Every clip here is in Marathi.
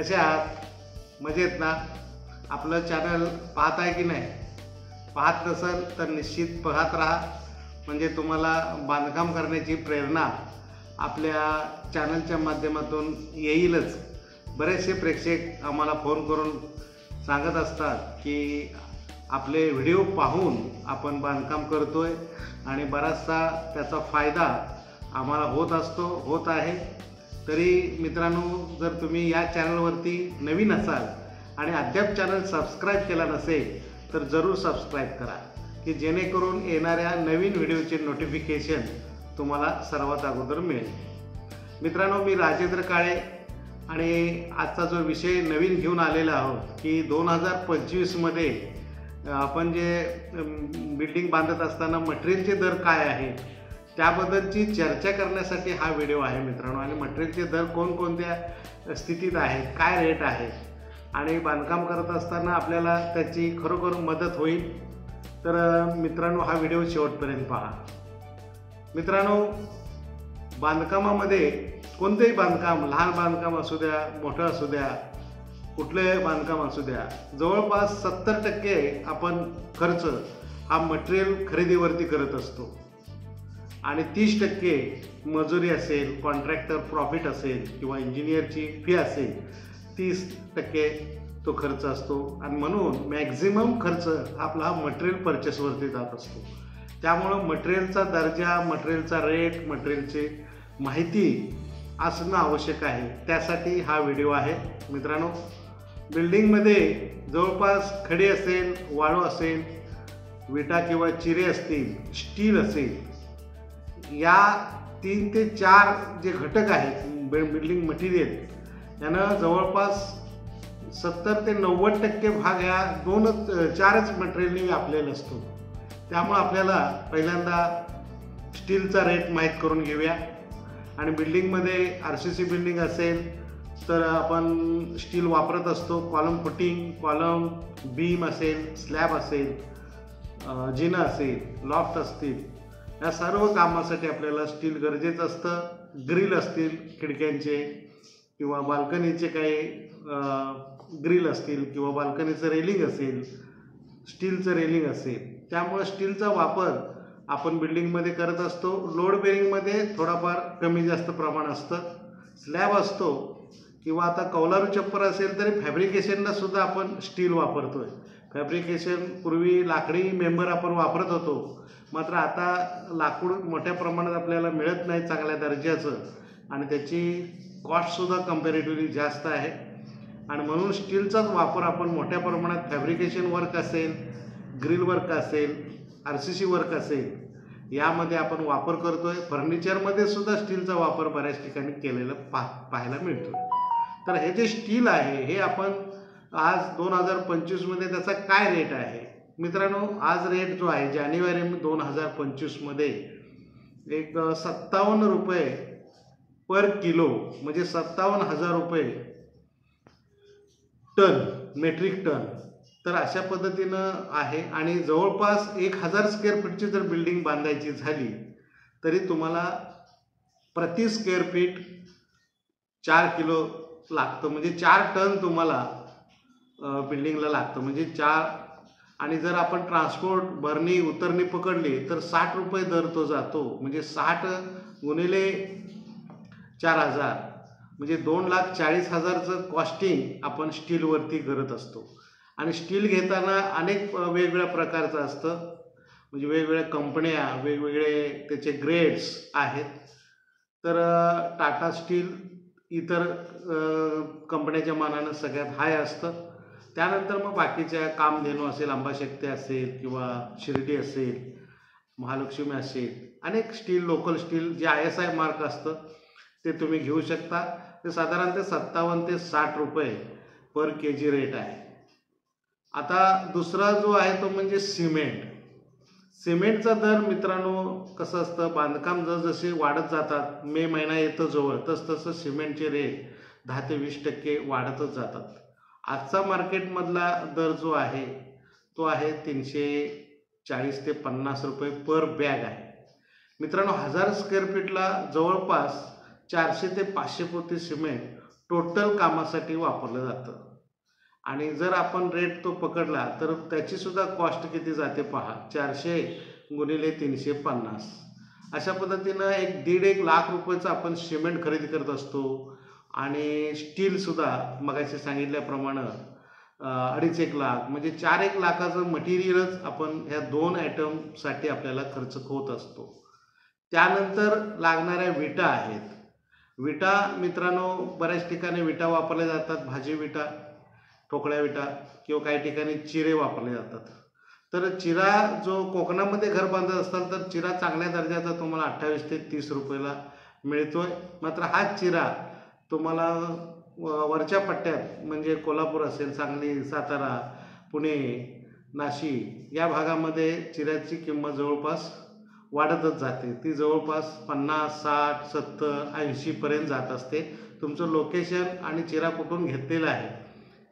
कसे आहात? मजेत ना? आपलं चॅनल पाहत आहे की नाही? पाहत नसाल तर निश्चित पाहत राहा, म्हणजे तुम्हाला बांधकाम करण्याची प्रेरणा आपल्या चॅनलच्या माध्यमातून येईलच. बरेचसे प्रेक्षक आम्हाला फोन करून सांगत असतात की आपले व्हिडिओ पाहून आपण बांधकाम करतोय आणि बराचसा त्याचा फायदा आम्हाला होत आहे. तरी मित्रांनो, जर तुम्ही या चॅनलवरती नवीन असाल आणि अद्याप चॅनल सबस्क्राईब केला नसेल तर जरूर सबस्क्राईब करा, की जेणेकरून येणाऱ्या नवीन व्हिडिओचे नोटिफिकेशन तुम्हाला सर्वात अगोदर मिळेल. मित्रांनो, मी राजेंद्र काळे आणि आजचा जो विषय नवीन घेऊन आलेला आहोत की 2025मध्ये आपण जे बिल्डिंग बांधत असताना मटेरियलचे दर काय आहे त्याबद्दलची चर्चा करण्यासाठी हा व्हिडिओ आहे मित्रांनो. आणि मटेरियलचे दर कोणकोणत्या स्थितीत आहेत, काय रेट आहे आणि बांधकाम करत असताना आपल्याला त्याची खरोखर मदत होईल. तर मित्रांनो, हा व्हिडिओ शेवटपर्यंत पहा. मित्रांनो, बांधकामामध्ये कोणतेही बांधकाम, लहान बांधकाम असू द्या, मोठं असू द्या, कुठले बांधकाम असू द्या, जवळपास 70% आपण खर्च हा मटेरियल खरेदीवरती करत असतो आणि 30% मजुरी असेल, कॉन्ट्रॅक्टर प्रॉफिट असेल किंवा इंजिनियरची फी असेल, 30% तो खर्च असतो. आणि म्हणून मॅक्झिमम खर्च आपला मटेरियल परचेसवरती जात असतो. त्यामुळं मटेरियलचा दर्जा, मटेरियलचा रेट, मटेरियलची माहिती असणं आवश्यक आहे. त्यासाठी हा व्हिडिओ आहे मित्रांनो. बिल्डिंगमध्ये जवळपास खडे असेल, वाळू असेल, विटा किंवा चिरे असतील, स्टील असेल, या 3 ते 4 जे घटक आहेत बिल्डिंग मटेरियल, यानं जवळपास 70 ते 90% भाग ह्या 4च मटेरियलनी व्यापलेला असतो. त्यामुळे आपल्याला पहिल्यांदा स्टीलचा रेट माहीत करून घेऊया. आणि बिल्डिंगमध्ये RCC बिल्डिंग असेल तर आपण स्टील वापरत असतो. कॉलम फुटिंग, कॉलम बीम असेल, स्लॅब असेल, जिना असेल, लॉफ्ट असतील, या सर्व कामासाठी आपल्याला स्टील गरजेचं असतं. ग्रिल असतील खिडक्यांचे किंवा बाल्कनीचे काही ग्रिल असतील किंवा बाल्कनीचं रेलिंग असेल, स्टीलचं रेलिंग असेल, त्यामुळे स्टीलचा वापर आपण बिल्डिंगमध्ये करत असतो. लोड बेरिंगमध्ये थोडाफार कमी जास्त प्रमाण असतं. स्लॅब असतो किंवा आता कौलारू छप्पर असेल तरी फॅब्रिकेशनला सुद्धा आपण स्टील वापरतोय. फॅब्रिकेशन पूर्वी लाकडी मेंबर आपण वापरत होतो, मात्र आता लाकूड मोठ्या प्रमाणात आपल्याला मिळत नाही चांगल्या दर्जाचं आणि त्याची कॉस्टसुद्धा कम्पॅरेटिव्हली जास्त आहे. आणि म्हणून स्टीलचाच वापर आपण मोठ्या प्रमाणात फॅब्रिकेशन वर्क असेल, ग्रिल वर्क असेल, RCC वर्क असेल, यामध्ये आपण वापर करतोय. फर्निचरमध्ये सुद्धा स्टीलचा वापर बऱ्याच ठिकाणी केलेला पाहायला मिळतो. तर हे जे स्टील आहे हे आपण आज 2025मध्ये त्याचा काय रेट आहे मित्रांनो? आज रेट जो आहे जानेवारी 2025मध्ये एक 57 रुपये पर किलो, म्हणजे 57,000 रुपये टन, मेट्रिक टन. तर अशा पद्धतीनं आहे. आणि जवळपास 1000 स्क्वेअर फीटची जर बिल्डिंग बांधायची झाली तरी तुम्हाला प्रति स्क्वेअर फीट 4 किलो लागतं, म्हणजे 4 टन तुम्हाला बिल्डिंगला लागतं, म्हणजे 4. आणि जर आपण ट्रान्सपोर्ट, भरणी उतरणी पकडली तर 60 रुपये दर तो जातो, म्हणजे 60 गुणिले 4000 म्हणजे 2,40,000चं कॉस्टिंग आपण स्टीलवरती करत असतो. आणि स्टील घेताना अनेक वेगवेगळ्या प्रकारचं असतं, म्हणजे वेगवेगळ्या कंपन्या, वेगवेगळे त्याचे ग्रेड्स आहेत. तर टाटा स्टील इतर कंपन्याच्या मानानं सगळ्यात हाय असतं. त्यानंतर मग बाकीच्या कामधेनू असेल, अंबाशक्ती असेल किंवा शिर्डी असेल, महालक्ष्मी असेल, अनेक स्टील, लोकल स्टील जे ISI मार्क असतं ते तुम्ही घेऊ शकता. ते साधारणतः 57 ते 60 रुपये पर kg रेट आहे. आता दुसरा जो आहे तो म्हणजे सिमेंट. सिमेंटचा दर मित्रांनो कसं असतं, बांधकाम जसजसे वाढत जातात, मे महिना येतो जवळ, तसतसं सिमेंटचे रेट 10 ते 20% वाढतच जातात. आजचा मार्केटमधला दर जो आहे तो आहे 340 ते 50 रुपये पर बॅग आहे मित्रांनो. 1000 स्क्वेअर फीटला जवळपास 400 ते 500 पोती सिमेंट टोटल कामासाठी वापरलं जातं. आणि जर आपण रेट तो पकडला तर त्याची सुद्धा कॉस्ट किती जाते पहा, 400 गुणिले 350. अशा पद्धतीनं 1.5 लाख रुपयाचं आपण सिमेंट खरेदी करत असतो. आणि स्टीलसुद्धा मगाशी सांगितल्याप्रमाणे 2.5 लाख, म्हणजे 4 लाखाचं मटेरियलच आपण ह्या 2 आयटमसाठी आपल्याला खर्च होत असतो. त्यानंतर लागणाऱ्या विटा आहेत. विटा मित्रांनो, बऱ्याच ठिकाणी विटा वापरल्या जातात, भाजी विटा, ठोकळ्या विटा, किंवा काही ठिकाणी चिरे वापरले जातात. तर चिरा जो कोकणामध्ये घर बांधत असाल तर चिरा चांगल्या दर्जाचा तुम्हाला 28 ते 30 रुपयाला मिळतोय. मात्र हा चिरा तुम्हाला वरच्या पट्ट्यात म्हणजे कोल्हापूर असेल, सांगली, सातारा, पुणे, नाशिक या भागामध्ये चिऱ्याची किंमत जवळपास वाढतच जाते. ती जवळपास 50, 60, 70, 80पर्यंत जात असते. तुमचं लोकेशन आणि चिरा कुठून घेतलेला आहे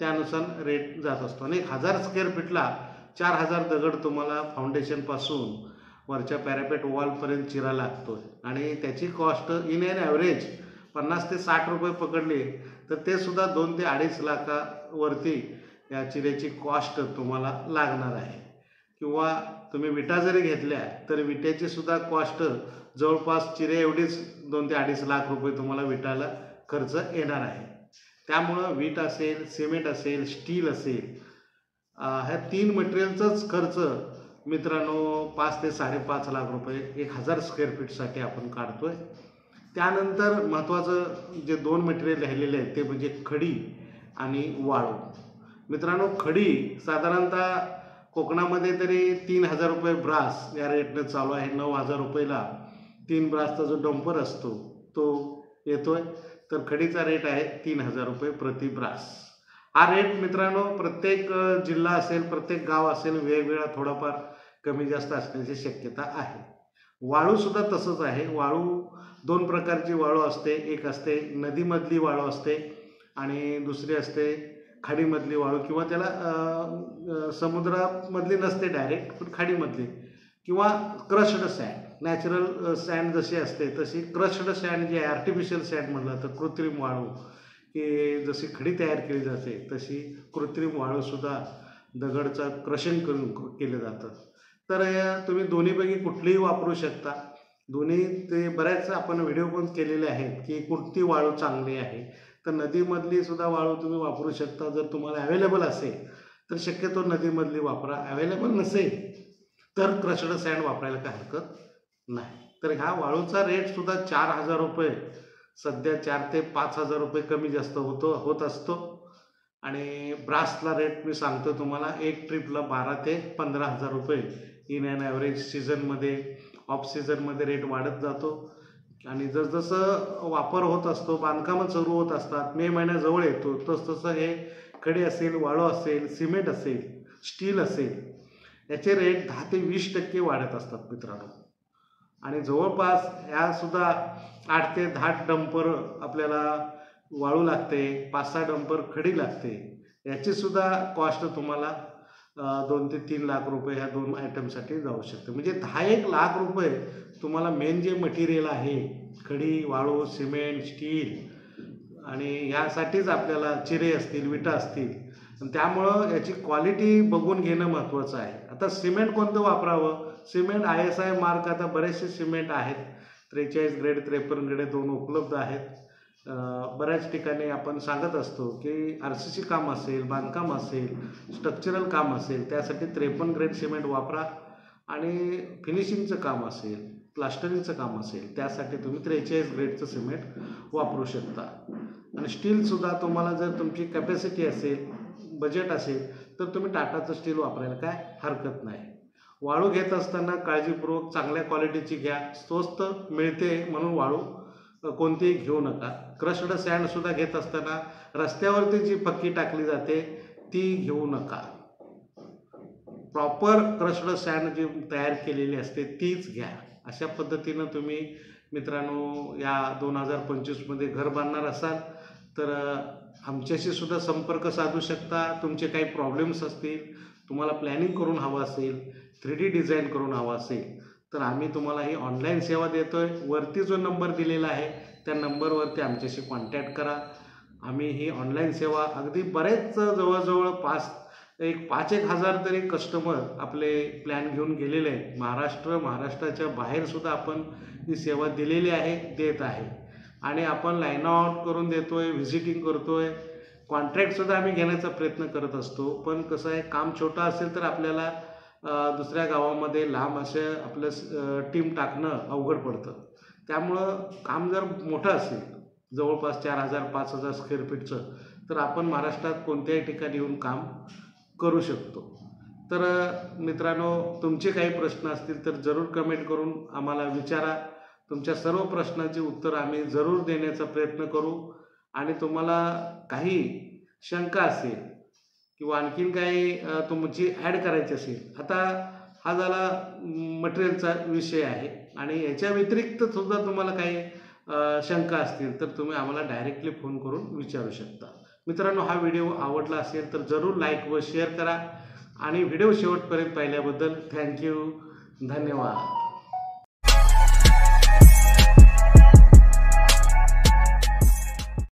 त्यानुसार रेट जात असतो. आणि 1000 स्क्वेअर फीटला 4000 दगड तुम्हाला फाउंडेशनपासून वरच्या पॅरापेट वॉलपर्यंत चिरा लागतो. आणि त्याची कॉस्ट इन एन ॲव्हरेज 50 ते 60 रुपये पकडले तर ते सुद्धा 2 ते 2.5 लाखावरती या चिऱ्याची कॉस्ट तुम्हाला लागणार आहे. किंवा तुम्ही विटा जरी घेतल्या तर विट्याची सुद्धा कॉस्ट जवळपास चिरे एवढीच 2 ते 2.5 लाख रुपये तुम्हाला विटाला खर्च येणार आहे. त्यामुळं वीट असेल, सिमेंट असेल, स्टील असेल, ह्या 3 मटेरियलचाच खर्च मित्रांनो 5 ते 5.5 लाख रुपये 1000 स्क्वेअर फीटसाठी आपण काढतोय. त्यानंतर महत्त्वाचं जे 2 मटेरियल राहिलेले आहेत ते म्हणजे खडी आणि वाळू. मित्रांनो, खडी साधारणतः कोकणामध्ये तरी 3000 रुपये ब्रास या रेटनं चालू आहे. 9000 रुपयाला 3 ब्रासचा जो डंपर असतो तो येतोय. तर खडीचा रेट आहे 3000 रुपये प्रति ब्रास. हा रेट मित्रांनो प्रत्येक जिल्हा असेल, प्रत्येक गाव असेल, वेगवेगळा थोडाफार कमी जास्त असण्याची शक्यता आहे. वाळूसुद्धा तसंच आहे. वाळू 2 प्रकारची वाळू असते. एक असते नदीमधली वाळू असते आणि दुसरी असते खाडीमधली वाळू, किंवा त्याला समुद्रामधली नसते डायरेक्ट, पण खाडीमधली, किंवा क्रश्ड सँड. नॅचरल सँड जशी असते तशी क्रश्ड सँड जी आहे, आर्टिफिशियल सँड म्हटलं तर कृत्रिम वाळू, की जशी खडी तयार केली जाते तशी कृत्रिम वाळूसुद्धा दगडचं क्रशिंग करून केलं जातं. तर तुम्ही दोन्हीपैकी कुठलीही वापरू शकता. दोन्ही ते बऱ्याच आपण व्हिडिओ पण केलेले आहेत की कोणती वाळू चांगली आहे. तर नदीमधली सुद्धा वाळू तुम्ही वापरू शकता. जर तुम्हाला अवेलेबल असेल तर शक्यतो नदीमधली वापरा. अवेलेबल नसेल तर क्रश्ड सँड वापरायला काय हरकत नाही. तर ह्या वाळूचा रेटसुद्धा 4000 रुपये सध्या 4 ते 5000 रुपये कमी जास्त होत असतो. आणि ब्रासला रेट मी सांगतो तुम्हाला, एक ट्रिपला 12 ते 15000 रुपये इन ॲन ॲव्हरेज. सीझनमध्ये, ऑफ सीझनमध्ये रेट वाढत जातो. आणि जसजसं वापर होत असतो, बांधकामं सुरू होत असतात, मे महिना जवळ येतो, तसतसं हे खडे असेल, वाळू असेल, सिमेंट असेल, स्टील असेल, याचे रेट 10 ते 20% वाढत असतात मित्रांनो. आणि जवळपास ह्यासुद्धा 8 ते 10 डंपर आपल्याला वाळू लागते, 5-6 डंपर खडी लागते. याचीसुद्धा कॉस्ट तुम्हाला 2 ते 3 लाख रुपये ह्या 2 आयटमसाठी जाऊ शकते. म्हणजे 10-1 लाख रुपये तुम्हाला मेन जे मटेरियल आहे, खडी, वाळू, सिमेंट, स्टील, आणि ह्यासाठीच आपल्याला चिरे असतील, विटा असतील. त्यामुळं याची क्वालिटी बघून घेणं महत्त्वाचं आहे. आता सिमेंट कोणतं वापरावं? सिमेंट ISI मार्क आता बरेचसे सिमेंट आहेत. 43 ग्रेड, 53 ग्रेड 2 उपलब्ध आहेत. बऱ्याच ठिकाणी आपण सांगत असतो की RCC काम असेल, बांधकाम असेल, स्ट्रक्चरल काम असेल त्यासाठी 53 ग्रेड सिमेंट वापरा. आणि फिनिशिंगचं काम असेल, प्लास्टरिंगचं काम असेल त्यासाठी तुम्ही 43 ग्रेडचं सिमेंट वापरू शकता. आणि स्टीलसुद्धा तुम्हाला जर तुमची कॅपॅसिटी असेल, बजेट असेल तर तुम्ही टाटाचं स्टील वापरायला काय हरकत नाही. वाळू घेत असताना काळजीपूर्वक चांगल्या क्वालिटीची घ्या. स्वस्त मिळते म्हणून वाळू कोणतीही घेऊ नका. क्रश्ड सँडसुद्धा घेत असताना रस्त्यावरती जी पक्की टाकली जाते ती घेऊ नका. प्रॉपर क्रश्ड सँड जी तयार केलेली असते तीच घ्या. अशा पद्धतीनं तुम्ही मित्रांनो या 2025मध्ये घर बांधणार असाल तर आमच्याशी सुद्धा संपर्क साधू शकता. तुमचे काही प्रॉब्लेम्स असतील, तुम्हाला प्लॅनिंग करून हवं असेल, 3D डिझाईन करून हवं असेल तर आम्ही तुम्हाला ही ऑनलाईन सेवा देतो आहे. वरती जो नंबर दिलेला आहे त्या नंबरवरती आमच्याशी कॉन्टॅक्ट करा. आम्ही ही ऑनलाईन सेवा अगदी बरेच जवळजवळ 5,000 तरी कस्टमर आपले प्लॅन घेऊन गेलेले आहेत. महाराष्ट्राच्या बाहेरसुद्धा आपण ही सेवा दिलेली आहे, देत आहे. आणि आपण लाईन आउट करून देतो आहे, व्हिजिटिंग करतो आहे, कॉन्ट्रॅक्टसुद्धा आम्ही घेण्याचा प्रयत्न करत असतो. पण कसं आहे, काम छोटं असेल तर आपल्याला दुसऱ्या गावामध्ये लांब असं आपलं टीम टाकणं अवघड पडतं. त्यामुळं काम जर मोठं असेल, जवळपास 4,000-5,000 स्क्वेअर फीटचं, तर आपण महाराष्ट्रात कोणत्याही ठिकाणी येऊन काम करू शकतो. तर मित्रांनो, तुमचे काही प्रश्न असतील तर जरूर कमेंट करून आम्हाला विचारा. तुमच्या सर्व प्रश्नांची उत्तर आम्ही जरूर देण्याचा प्रयत्न करू. आणि तुम्हाला काही शंका असेल किंवा आणखीन काही तुमची ॲड करायची असेल, आता हा झाला मटेरियलचा विषय आहे. आणि याच्या व्यतिरिक्त सुद्धा तुम्हाला काही शंका असतील तर तुम्ही आम्हाला डायरेक्टली फोन करून विचारू शकता. मित्रांनो, हा व्हिडिओ आवडला असेल तर जरूर लाईक व शेअर करा. आणि व्हिडिओ शेवटपर्यंत पाहिल्याबद्दल थँक्यू. धन्यवाद.